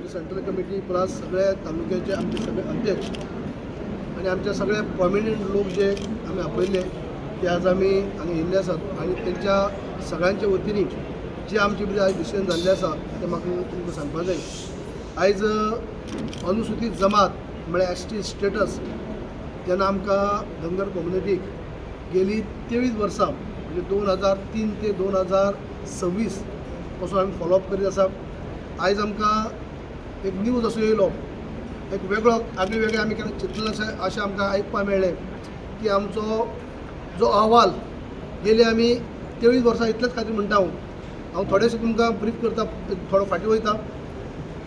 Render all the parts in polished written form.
आमची central committee plus सगळ्या तालुक्याचे आमचे सगळे अध्यक्ष आणि आमच्या सगळ्या प्रॉमिनंट लोक जे आम्ही आपयले ते आज आम्ही हांगा येयल्ले आसात आणि त्यांच्या सगळ्यांच्या वतीने जे आमचे भितर आयज डिसिजन जाल्लें आसा तें म्हाका तुमकां सांगपाक जाय. आयज अनुसूचित जमात म्हळ्यार ST स्टेटस जेन्ना आमकां धनगर कम्युनिटीक गेली 23 वर्सां म्हणजे 2003 ते 2026 पासून आमी फॉलोअप करीत आसा. आयज आमकां एक न्यूज असो येयलो, एक वेगळो आगळे वेगळे आमी केन्ना चिंतलें अशें आमकां आयकपाक मेळ्ळें की आमचो जो अहवाल गेले आमी 23 वर्सां इतलेच खातीर म्हणटा हांव थोडेशें तुमकां ब्रीफ करता, थोडो फाटीं वयता.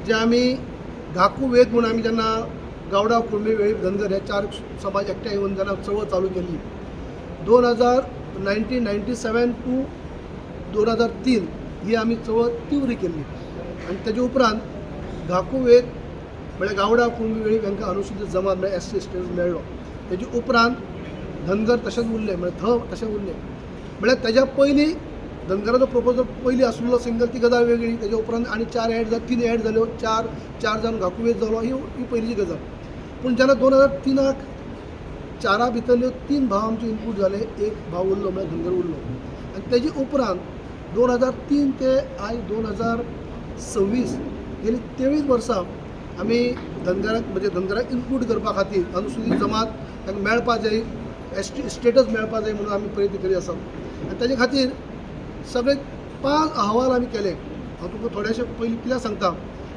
जे आमी घाकू वेद म्हणून आमी जेन्ना गावडा कुळमी वेळीप धनगर हे 4 समाज एकठांय येवन जेन्ना चळवळ चालू केली 1997 टू 2003 ही आमी चळवळ तीव्र केल्ली आनी तेजे उपरांत घाकू वेद म्हळ्यार गावडा कुळमी वेळीप हांकां अनुसूचित जमात म्हळ्यार ST स्टेटस मेळ्ळो. तेजे उपरांत धनगर तशेंच उरले म्हळ्यार तशें उरले. म्हळ्यार तेज्या पयलीं धनगराचो प्रपोजल पयलीं आसलो सिंगल ती गजाल वेगळी. तेजे उपरांत आनी 3 एड जाल्यो, चार जावन घाकूवेद जालो ही पयलींची गजाल. पूण जेन्ना 2003 4 भितरल्यो 3 भाव आमचे इनपूट जाले, एक भाव उरलो म्हळ्यार धनगर उरलो आनी तेजे उपरांत 2003 ते आयज 2026 गेली 23 वर्सां आमी धनगराक म्हणजे धनगराक इनपूट करपा खातीर अनुसूचित जमात तांकां मेळपा जाय, ST स्टेटस मेळपा जाय म्हणून आमी प्रयत्न करीत आसा. आनी तेजे खातीर सगळे 5 अहवाल आमी केले. हांव तुमकां थोडेशे पयलीं कित्याक सांगता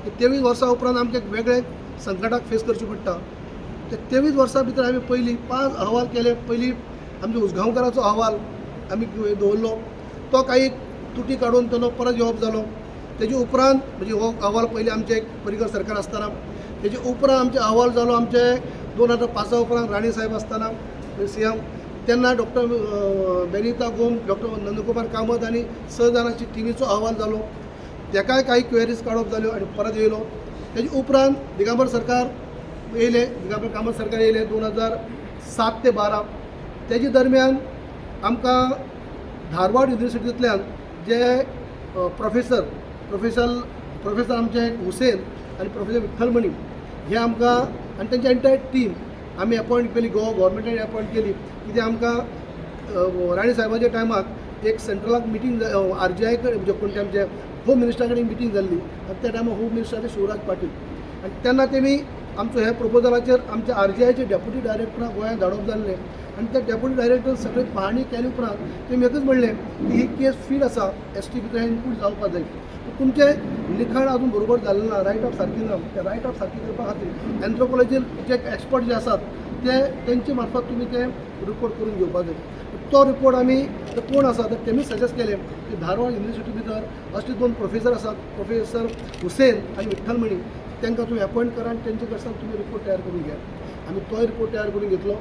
की 23 वर्सां उपरांत आमकां एक वेगळे संकटाक फेस करचें पडटा. ते 23 वर्सां भितर आमी पयलीं 5 अहवाल केले. पयलीं आमच्या उसगांवकाराचो अहवाल आमी दवरलो, तो काही तुटी काडून तो परत येवप जालो. तेजे उपरांत म्हणजे हो अहवाल पयलीं आमचे एक परिकर सरकार आसतना, तेजे उपरांत आमचे अहवाल जालो आमचे 2005 उपरांत राणे साहेब आसतना CM तेन्ना डॉक्टर बेनिता गोम, डॉक्टर नंदकुमार कामत आनी 6 जाणांची टिमीचो अहवाल जालो. तेकाय काही क्वेरीज काडप जाल्यो आनी परत येयलो. तेजे उपरांत दिगंबर सरकार येयले, दिगंबर कामत सरकार येयले 2007 ते 12. तेजे दरम्यान आमकां धारवाड युनिवर्सिटींतल्यान जे प्रोफेसर आमचे हुसेन आनी प्रोफेसर विठ्ठलमणी हे आमकां आनी तेंची एंटायर टीम आमी अपॉयंट केली, गव्हर्मेंटान अपॉयंट केली. कित्याक आमकां राणे साहेबाच्या टायमाक एक सेंट्रलाक मिटींग RGI कडेन म्हणजे कोण आमचे होम मिनिस्टरा कडेन मिटींग जाल्ली आनी त्या टायमार होम मिनिस्टर शिवराज पाटील आनी तेन्ना तेमी आमचो ह्या प्रपोजलाचेर आमच्या RGIचे डेप्युटी डायरेक्टराक गोंयांत धाडप जाल्लें आनी त्या डेप्युटी डायरेक्टर सगळे पाहणी केले उपरांत तेमी एकच म्हणलें की ही केस फीड आसा, ST भितर इनपूट जावपा जाय. तुमचें लिखाण अजून बरोबर जाल्लें ना, रायट ऑफ सारकी ना. त्या रायट ऑफ सारकी करपा खातीर एन्थ्रोपॉलॉजी जे एक्सपर्ट जे आसात ते तेंचे मार्फत तुमी ते रिपोर्ट करून घेवपा जाय. तो रिपोर्ट आमी कोण आसा तर तेमी सजेस्ट केलें की धारवाड युनिवर्सिटी भितर अशे 2 प्रोफेसर आसात, प्रोफेसर हुसेन आनी विठ्ठलमणी, तांकां तुमी अपॉयंट करा आनी तेंचे कडच्यान तुमी रिपोर्ट तयार करून घ्या. आमी तो रिपोर्ट तयार करून घेतलो.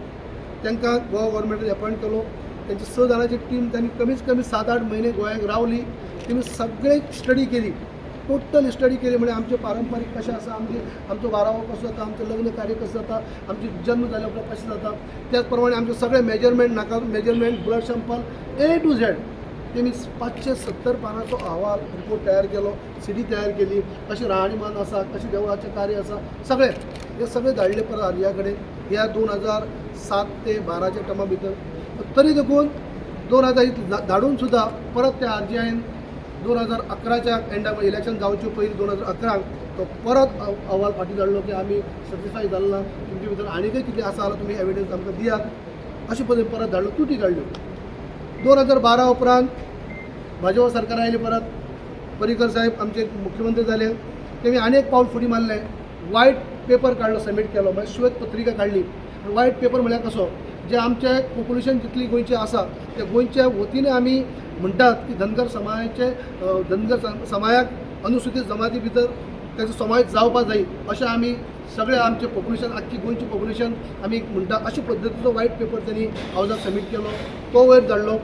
तांकां गोवा गव्हर्मेंटान अपॉयंट केलो. तेंची 6 जाणांची टीम त्यांनी कमीत कमी 7-8 महिने गोंयांत रावली. तेमी सगळे स्टडी केली, टोटल स्टडी केली. म्हणजे आमचे पारंपारीक कशें आसा, आमचो बारावो कसो जाता, आमचें लग्न कार्य कसं जाता, आमची जन्म जाल्या उपरांत कशें जाता, त्याच प्रमाणे आमचे सगळे measurement blood sample A to Z तेमी 570 पानांचो अहवाल रिपोर्ट तयार केलो, CD तयार केली, कशें राहणीमान आसा, कशें देवळाचें कार्य आसा, सगळें हे सगळे धाडले परत RGI कडेन ह्या 2007 ते 12च्या टर्मा भितर. तरी देखून 2000 धाडून सुद्दां परत त्या RGIन 2011च्या एंडाक इलेक्शन जावचे पयलीं 2011 तो परत अहवाल फाटीं धाडलो की आमी सॅटिस्फाय जालें ना, तुमचे भितर आनीकय कितें आसा जाल्यार तुमी एविडन्स आमकां दियात. अशे पद्दतीन परत धाडलो, तुटी काडल्यो. 2012 उपरांत भाजप सरकार आयली, परत पर्रीकर साहेब आमचे मुख्यमंत्री जाले. तेमी आनी एक पावल फुडें मारलें, व्हायट पेपर काडलो, सबमीट केलो, म्हणजे श्वेत पत्रिका काडली. व्हायट पेपर म्हळ्यार कसो, जे आमचे पॉप्युलेशन जितली गोंयचे आसा त्या गोंयच्या वतीने आमी म्हणटात की धनगर समाजाक अनुसूचित जमाती भितर तेजो समावेश जावपा जाय अशें आमी सगळे आमचे पॉप्युलेशन आख्खी गोंयची पॉप्युलेशन आमी म्हणटा अशे पद्दतीचो व्हायट पेपर त्यांनी हावजाक सबमीट केलो. तो वयर धाडलो.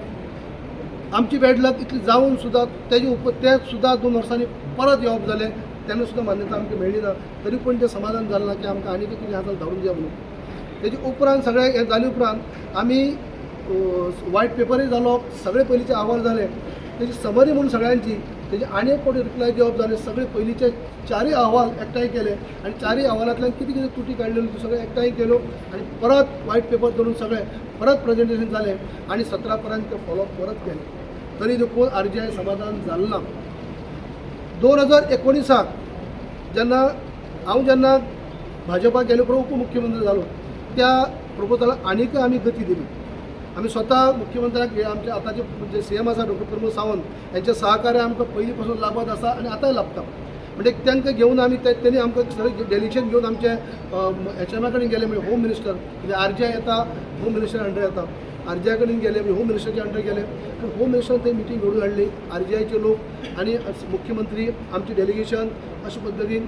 आमची बॅडलक इतली जावन सुद्दां ते सुद्दां 2 वर्सांनी परत येवप जालें. तेन्ना सुद्दां मान्यता आमकां मेळ्ळी ना. तरी पूण तें समाधान जालें ना की आमकां आनी कितें आसा धाडून दिया म्हणून. तेजे उपरांत सगळें हें जाले उपरांत आमी व्हायट पेपरय जालो, सगळे पयलींचे अहवाल जाले. त्याची समरी म्हणून सगळ्यांची त्याची आनी एक फावटी रिप्लाय दिवप जालें. सगळे पयलींचे 4 अहवाल एकठांय केले आनी 4 अहवालांतल्यान कितें कितें त्रुटी काडलेल्यो त्यो सगळे एकठांय केल्यो आनी परत व्हायट पेपर धरून सगळे परत प्रेजेंटेशन जालें आनी 17 पर्यंत ते फॉलोअप परत केलें. तरी देखून RGI समाधान जालें ना. 2019 जेन्ना भाजपा गेलो उपमुख्यमंत्री जालो त्या प्रपोजलाक आनीक आमी गती दिली. आमी स्वता मुख्यमंत्र्याक आमचे आतांचे जे CM आसा डॉ. प्रमोद सावंत यांचे सहकार्य आमकां पयलीं पासून लाभत आसा आनी आतांय लाभता. म्हणजे तांकां घेवन आमी तेणी आमकां सगळें डेलिगेशन घेवन आमचे HM कडेन गेले म्हणजे होम मिनिस्टर म्हणजे RGI येता होम मिनिस्टर अंडर येता. RGI कडेन गेले म्हणजे होम मिनिस्टरच्या अंडर गेले आनी होम मिनिस्टर थंय मिटींग घडोवन हाडली. RGIचे लोक आनी मुख्यमंत्री आमचे डेलिगेशन अशे पद्दतीन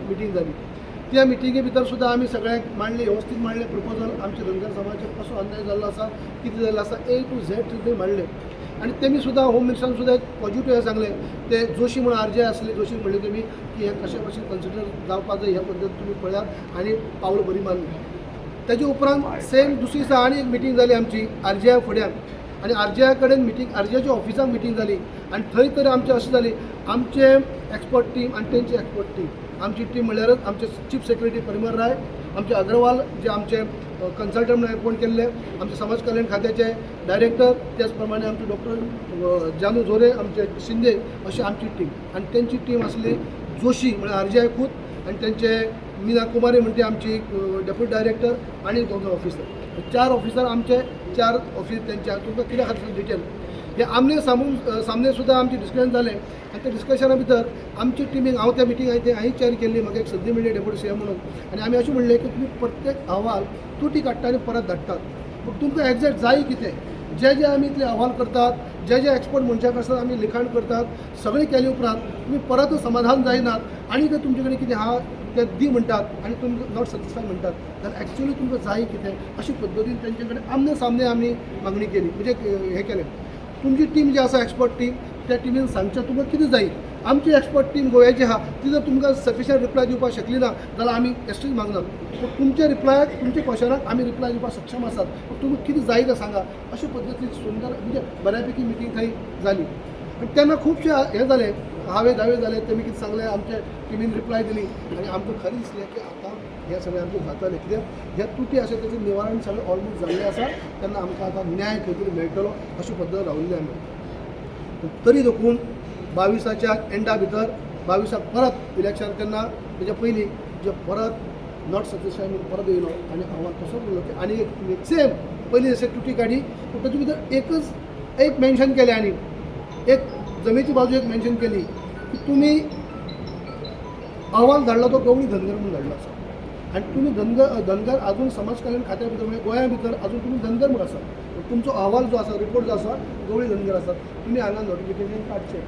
मिटींग जाली. त्या मिटिंगे भितर सुद्दां आमी सगळ्यांक मांडले वेवस्थीत मांडले प्रपोजल आमचे धनगर समाजाचेर कसो अन्याय जाल्लो आसा कितें जाल्लो आसा A to Z थंय मांडले आनी तेमी सुद्दां होम मिनिस्टरान सुद्दां एक पॉजिटीव हे सांगले. ते जोशी म्हणून RGI आसले जोशी म्हणले तेमी की हे कशे भशेन कन्सिडर जावपाक जाय ह्या पद्दतीन तुमी पळयात आनी पावल बरी मारली. तेजे उपरांत सेम दुसरे दिसा आनी एक मिटींग जाली आमची RGI फुड्यान आनी RGI कडेन मिटींग RGIच्या ऑफिसान मिटींग जाली आनी थंय तर आमचें अशें जाली आमचे एक्सपर्ट टीम आनी तेंची एक्सपर्ट टीम. आमची टीम म्हणल्यारच आमचे चीफ सेक्रेटरी परिमल राय आमचे अग्रवाल जे आमचे कन्सल्टंट म्हणून अपॉइंट केल्ले आमचे समाज कल्याण खात्याचे डायरेक्टर त्याच प्रमाणे आमचे डॉ. जानू झोरे आमचे शिंदे अशी आमची टीम आनी तेंची टीम आसली जोशी म्हळ्यार RGI खूद आनी तेंचे मीना कुमारी म्हणटे आमची डेप्युटी डायरेक्टर आनी 2 ऑफिसर 4 ऑफिसर आमचे 4 ऑफिस तेंचे तुमकां कित्या खातीर डिटेल हे आमने सामने सुद्दां आमचे डिस्कशन जालें आनी त्या डिस्कशना भितर आमची टीमीक हांव त्या मिटींग हांवें चॅर केल्ली म्हाका एक संदी मेळ्ळी डेप्युटी CM म्हणून आनी आमी अशें म्हणलें की तुमी प्रत्येक अहवाल तुटी काडटा आनी परत धाडटात. पूण तुमकां एक्झॅक्ट जाय कितें जे आमी इतले अहवाल करतात जे एक्सपर्ट मनशाक आसतात आमी लिखाण करतात सगळें केले उपरांत तुमी परत समाधान जायनात आनी ते तुमचे कडेन कितें आहा ते दी म्हणटात आनी तुमकां नॉट सॅटिस्फाय म्हणटात जाल्यार एक्चुअली तुमकां जाय कितें अशे पद्दतीन तेंचे कडेन आमने सामने आमी मागणी केली म्हणजे हें केलें. तुमची टीम जी आसा एक्सपर्ट टीम त्या टिमीन सांगचें तुमकां कितें जाय. आमची एक्सपर्ट टीम गोव्याची आहा ती जर तुमकां सफिशियंट रिप्लाय दिवपाक शकली ना जाल्यार आमी एस्टीच मागनात. पूण तुमच्या रिप्लायाक तुमच्या क्वेश्चनाक आमी रिप्लाय दिवपाक सक्षम आसात. पूण तुमकां कितें जाय तें सांगा अशे पद्दतीन सुंदर म्हणजे बऱ्यापैकी मिटींग थंय जाली. आनी तेन्ना खुबशे हें जालें हावे दावे जाले तेमी कितें सांगलें आमच्या टिमीन रिप्लाय दिली आनी आमकां खरें दिसलें की आतां हें सगळें आमचें जातालें कित्याक हे तुटी आसा तेजें निवारण सगळें ऑलमोस्ट जाल्लें आसा तेन्ना आमकां आतां न्याय खंय तरी मेळटलो अशे पद्दत राविल्ले आमी. तरी देखून 22च्या एंडा भितर 22 परत इलेक्शन तेन्ना तेच्या पयलीं जे परत नॉट सॅटिस्फाय म्हणून परत येयलो आनी अहवाल तसोच उरलो की आनी एक सेम पयलीं जशें तुटी काडी पूण ताचे भितर एक मेन्शन केलें आनी एक जमेची बाजू एक मेन्शन केली की तुमी अहवाल धाडला तो गवळी धनगर म्हणून धाडलो आसा आनी तुमी धनगर अजून समाज कल्याण खात्या भितर म्हणजे गोंया भितर अजून तुमी धनगर म्हणून आसा. तुमचो अहवाल जो आसा रिपोर्ट जो आसा गवळी धनगर आसा तुमी हांगा नोटिफिकेशन काडचें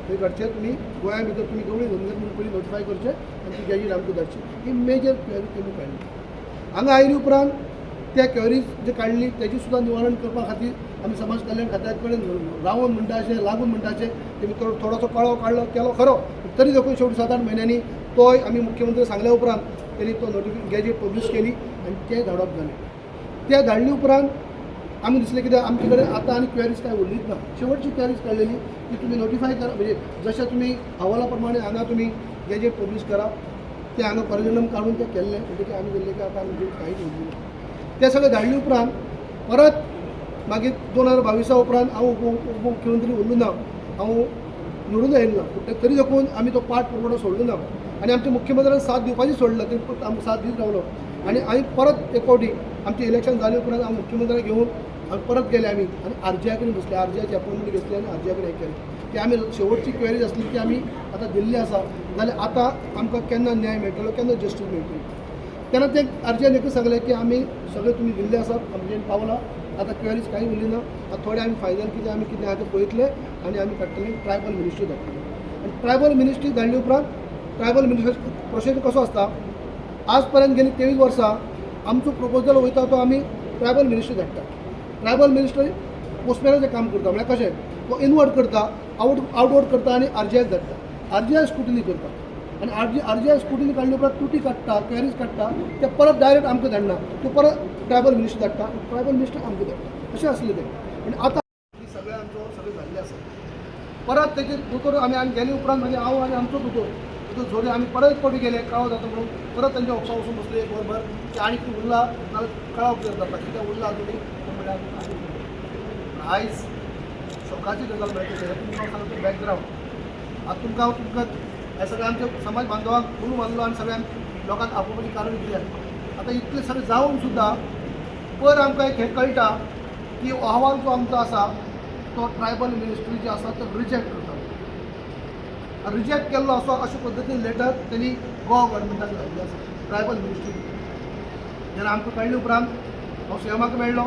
थंय काडचें तुमी गोंया भितर तुमी गवळी धनगर म्हणून पयलीं नोटिफाय करचें आनी ती गॅजेट आमकां धाडची. ही मेजर क्वेरी तुमी काडली. हांगा आयली उपरांत त्या क्वेरीज जे काडली तेजी सुद्दां निवारण करपा खातीर आमी समाज कल्याण खात्या कडेन रावन म्हणटाचे लागून म्हणटाचे तेमी थोडोसो कळो काडलो केलो खरो तरी देखून शेवटी 7-8 म्हयन्यांनी तोय आमी मुख्यमंत्री सांगल्या उपरांत तेणी तो गॅजेट पब्लीश केली आनी तें धाडप जालें. त्या धाडली उपरांत आमी दिसलें कित्याक आमचे कडेन आतां आनी क्वेरीज कांय उरलीच ना. शेवटची क्वेरीज काडलेली की तुमी नोटिफाय करा म्हणजे जशें तुमी अहवाला प्रमाणे हांगा तुमी गॅजेट पब्लीश करा तें हांगा कॉरिजनम काडून तें केल्लें म्हणटकीर आमी धरलें की आतां आमी कांयच उरलें ना. तें सगळें धाडले उपरांत परत मागीर 2022 उपरांत हांव उपमुख्यमंत्री उरलो ना हांव निवडून येयलो ना. तरी देखून आमी तो पाठ पुरवणो सोडलो ना आनी आमच्या मुख्यमंत्र्यान साथ दिवपाची सोडला तरी आमकां साथ दीत रावलो आनी हांवें परत एक फावटी आमचें इलेक्शन जाले उपरांत हांव मुख्यमंत्र्याक घेवन परत गेले आमी आनी RGI कडेन बसले RGIची अपॉयंटमेंट घेतली आनी RGI कडेन हें केलें की आमी शेवटची क्वेरीज आसली की आमी आतां दिल्ली आसा जाल्यार आतां आमकां केन्ना न्याय मेळटलो केन्ना जस्टीस मेळटली. तेन्ना ते RGIन एकच सांगलें की आमी सगळे तुमी दिल्ली आसात आमचें पावला आतां क्वेरीज कांय उरली ना आतां थोडे आमी फायनल कितें आहा तें पळयतले आनी आमी काडटले ट्रायबल मिनिस्ट्री धाडटले. आनी ट्रायबल मिनिस्ट्री धाडले उपरांत ट्रायबल मिनिस्ट्री प्रोसेस कसो आसता आज पर्यंत गेली 23 वर्सां आमचो प्रपोजल वयता तो आमी ट्रायबल मिनिस्ट्री धाडटा. ट्रायबल मिनिस्ट्री पोस्टमॅनाचें काम करता म्हळ्यार कशें तो इनवर्ट करता आउटवर्ट करता आनी RGIक धाडटा. RGI स्क्रुटिनी करता आनी RGI स्क्रुटिनी काडले उपरांत तुटी काडटा क्वेरीज काडटा ते परत डायरेक्ट आमकां धाडना तो परत ट्रायबल मिनिस्ट्री धाडटा ट्रायबल मिनिस्ट्री आमकां धाडटा अशें आसलें तें. आनी आतां सगळें आमचो सगळें जाल्लें आसा. परत त्याचे दोतोर आम्ही गेले उपरांत मागीर हांव आनी आमचो दोतोर जोरी आम्ही परत फावटी गेले कळाव जाता म्हणून परत त्यांच्या ऑफिसा वचून बसले एक वरभर की आनी कितें उरला नाल्यार कळाव जाता कितें उरला आजुनी म्हणल्यार आयज शोकाची गजाल मेळटा तुमकां सांगता बॅकग्रावंड आतां तुमकां हे सगळे आमच्या समाज बांधवांक बोलून मानलो आनी सगळ्यांक लोकांक आपोवपाचें कारण कितें आतां इतलें सगळें जावन सुद्दां पर आमकां एक हें कळटा की अहवाल जो आमचो आसा तो ट्रायबल मिनिस्ट्री जी आसा तो रिजेक्ट करता रिजेक्ट केल्लो असो अशे पद्दतीन लेटर त्यांनी गोवा गव्हर्मेंटाक धाडलें आसा ट्रायबल मिनिस्ट्री जेन्ना आमकां कळ्ळे उपरांत हांव सीएमाक मेळ्ळो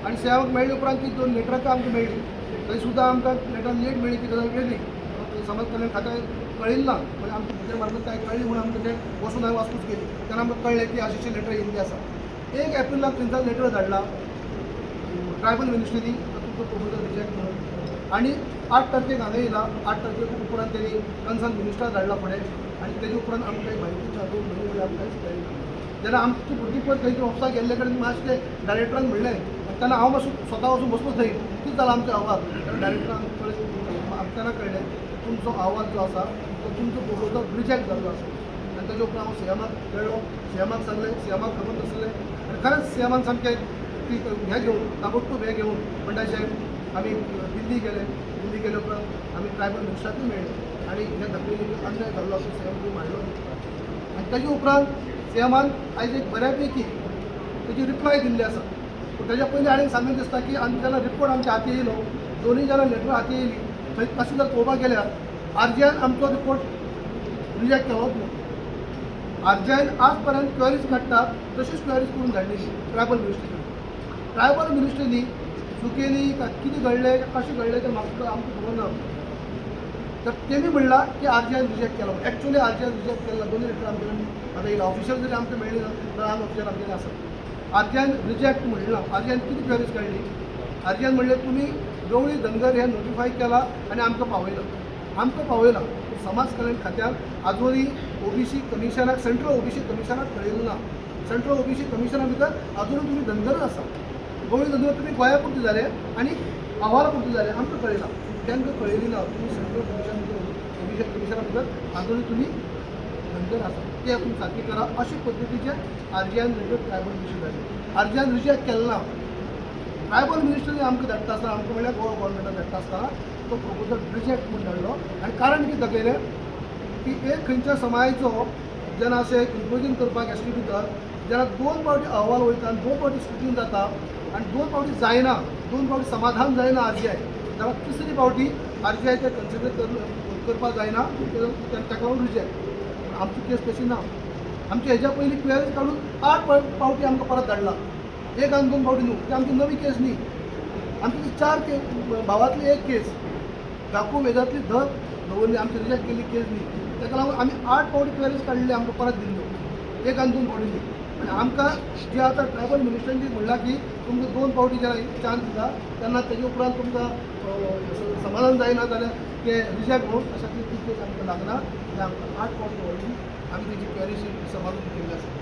आनी सीएमाक मेळ्ळे उपरांत ती 2 लेटरां आमकां मेळ्ळी थंय सुद्दां आमकां लेटर लेट मेळ्ळी ती गजाल वेगळी समाज कल्याण खात्याक कळिल्लें ना म्हणजे आमच्या भितर मार्फत काय कळ्ळी म्हणून आमकां तें वचून हांवें वाचपूच केली तेन्ना आमकां कळ्ळें की अशी लेटर येयल्ली आसा 1 एप्रिलाक तेंचा लेटर धाडला ट्रायबल मिनिस्ट्रीनी तुमचो प्रपोजल रिजेक्ट म्हणून आणि 8 तारखेक हांगा येयला 8 तारखेक उपरांत त्यांनी कन्सर्न मिनिस्टर धाडला फुडें आनी तेजे उपरांत आमकां काही म्हायती जाता 2 म्हयने आमकां कांयच कळ्ळें जेन्ना आमची भुरगीं पळय थंयच्या ऑफिसाक गेल्ले कडेन मातशें डायरेक्टरान म्हणलें तेन्ना हांव मातसो स्वता वचून बसलो थंय कितें जालां आमचो अहवाल डायरेक्टरान तेन्ना कळ्ळें तुमचो अहवाल जो आसा तो तुमचो प्रपोजल रिजेक्ट जाल्लो आसा आनी तेजे उपरांत हांव सीएमाक मेळ्ळो सीएमाक सांगलें सीएमाक खबर नासलें आनी खरेंच सीएमान सामकें ती हें घेवन ताबडतोब हें घेवन म्हणटाशें आमी दिल्ली गेले उपरांत आमी ट्रायबल मिनिस्टराकूय मेळ्ळे आनी हे दाखयले अन्याय जाल्लो असो सीएम मांडलो आनी तेजे उपरांत सीएमान आयज एक बऱ्यापैकी तेजी रिप्लाय दिल्ली आसा पूण तेज्या पयलीं आनीक सांगून दिसता की आमी जेन्ना रिपोर्ट आमच्या हाती येयलो दोनूय जेन्ना लेटर हाती येयली थंय तशें जर पळोवपाक गेल्यार आरजीआयन आमचो रिपोर्ट रिजेक्ट केलोच ना आरजीआयन आज पर्यंत क्वेरीज काडटा तशीच क्वेरीज करून धाडलेली ट्रायबल मिनिस्ट्री ट्रायबल मिनिस्ट्रीनी चुकेली का कितें घडलें कशें घडलें तें म्हाका आमकां खबर ना तर तेमी म्हणला की आरजीआयन रिजेक्ट केलो एक्चुअली आरजीआयन रिजेक्ट केला दोनूय लेटर आमचे आतां येयला ऑफिशियल जरी आमकां मेळ्ळी ना तर आम ऑफिशियल आमचे आसा आरजीआयन रिजेक्ट म्हणला आरजीआयन कितें क्वेरीज काडली आरजीआयन म्हणलें तुमी गवळी धनगर हें नोटिफाय केला आनी आमकां पावयला समाज कल्याण खात्यान आजुनूय ओबीसी कमिशनाक सेंट्रल ओबीसी कमिशनाक कळयलें ना सेंट्रल ओबीसी कमिशना भितर आजुनूय तुमी धनगर आसा गवळी धनगर तुमी गोंया पुरते जाले आनी अहवाला पुरते जाले आमकां कळयला तांकां कळयली ना तुमी सेंट्रल कमिशन भितर ओबीसी कमिशना भितर आजुनूय तुमी धनगर आसा ते तुमी सारकी करा अशे पद्दतीचे आरजीआयन लेटर ट्रायबल मिनिस्ट्री धाडले आरजीआयन रिजेक्ट केलें ना ट्रायबल मिनिस्टरी आमकां धाडटा आसतना आमकां म्हणल्यार गोवा गव्हर्मेंटाक धाडटा आसतना तो प्रपोजल रिजेक्ट म्हणून धाडलो आनी कारण कितें दाखयलें की एक खंयच्या समाजाचो जेन्ना अशें इम्पोजींग करपाक एस टी भितर जेन्ना 2 फावटी अहवाल वयता आनी 2 फावटी स्क्रुटीन जाता आनी 2 फावटी जायना 2 फावटी समाधान जायना आरजीआय जाल्यार तिसरी फावटी आरजीआय ते कन्सिडर करपाक जायना ताका लागून रिजेक्ट आमची केस तशी ना आमचे हेज्या पयलीं क्वेरीज काडून 8 फावटी आमकां परत धाडला एक आनी 2 फावटी न्हू ती आमची नवी केस न्ही आमची 4 भावांतली एक केस डाकू मेजांतली धर दवरली आमची रिजेक्ट केल्ली केस न्ही ताका लागून आमी 8 फावटी क्वेरीज काडले आमकां परत दिल्ल्यो एक आनी 2 फावटी न्ही आनी आमकां जे आतां ट्रायबल मिनिस्टरांनी म्हणलां की तुमकां 2 फावटी जेन्ना चान्स दिता तेन्ना तेजे उपरांत तुमकां समाधान जायना जाल्यार ते रिजेक्ट म्हणून अशातली ती केस आमकां लागना आनी आमकां 8 फावटी दवरली आमी तेजी क्वेरीज समाधान केल्ली आसा